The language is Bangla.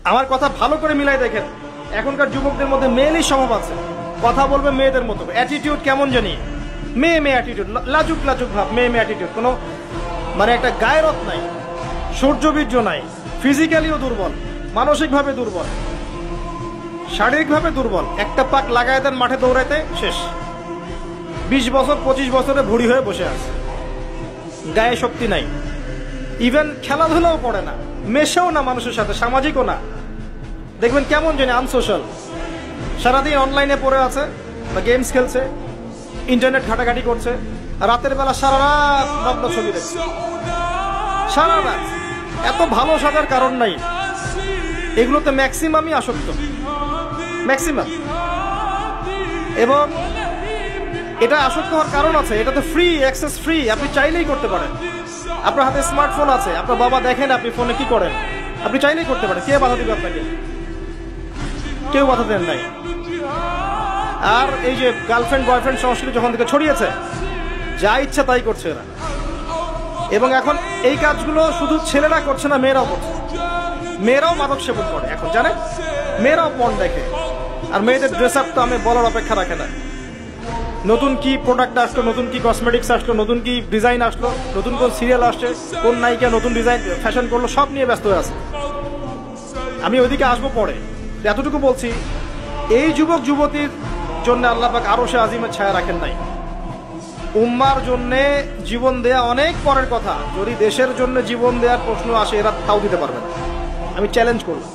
আমার কথা ভালো করে মিলাই দেখেন, এখনকার যুবকদের মধ্যে মেয়েরই স্বভাব আছে, কথা বলবে মেয়েদের মতো, অ্যাটিটিউড কেমন জানি, মেয়ে মেয়ে অ্যাটিটিউড, লাজুক লাজুক ভাব, মেয়ে মেয়ে অ্যাটিটিউড, কোনো মানে একটা গায়রত নাই, সূর্যবীর্য নাই, ফিজিক্যালিও দুর্বল, মানসিকভাবে দুর্বল, শারীরিকভাবে দুর্বল। একটা পাক লাগায় দেন মাঠে দৌড়াইতে শেষ, 20 বছর 25 বছরে ভুড়ি হয়ে বসে আছে, গায়ে শক্তি নাই, ইভেন খেলাধুলাও করে না, মেশেও না মানুষের সাথে, সামাজিকও না। দেখবেন কেমন জানি আনসোশ্যাল, সারাদিন অনলাইনে পড়ে আছে বা গেমস খেলছে, ইন্টারনেট ঘাটাঘাটি করছে, রাতের বেলা সারা রাত নগ্ন ছবি দেখছে, সারা রাত। এত ভালো সাজার কারণ নাই, এগুলোতে ম্যাক্সিমামই আসক্ত, ম্যাক্সিমাম। এবং এটা আসক্ত হওয়ার কারণ আছে, এটা তো ফ্রি, অ্যাক্সেস ফ্রি, আপনি চাইলেই করতে পারেন। আপনার হাতে স্মার্টফোন আছে, আপনার বাবা দেখেন আপনি ফোনে কি করেন, আপনি চাইলেই করতে পারেন, কে বাধা দিবে আপনাকে? কেউ বাধা দেন নাই। আর এই যে গার্লফ্রেন্ড বয়ফ্রেন্ড সংস্কৃতি যখন থেকে ছড়িয়েছে, যা ইচ্ছা তাই করছে এরা। এবং এখন এই কাজগুলো শুধু ছেলেরা করছে না, মেয়েরাও করছে, মেয়েরাও মাদক সেবন করে এখন, জানেন? মেয়েরাও পর্ন দেখে। আর মেয়েদের ড্রেস আপ তো আমি বলার অপেক্ষা রাখে না, নতুন কি প্রোডাক্ট আসলো, নতুন কি কসমেটিক্স আসলো, নতুন কি ডিজাইন আসলো, নতুন কোন সিরিয়াল আসছে, কোন নায়িকা নতুন ডিজাইন ফ্যাশন করলো, সব নিয়ে ব্যস্ত হয়ে আছে। আমি ওইদিকে আসবো পরে, এতটুকু বলছি, এই যুবক যুবতীর জন্য আল্লাহ পাক আরশে আজিমের ছায়া রাখেন নাই। উম্মার জন্য জীবন দেয়া অনেক পরের কথা, যদি দেশের জন্য জীবন দেওয়ার প্রশ্ন আসে এরা তাও দিতে পারবে না, আমি চ্যালেঞ্জ করলাম।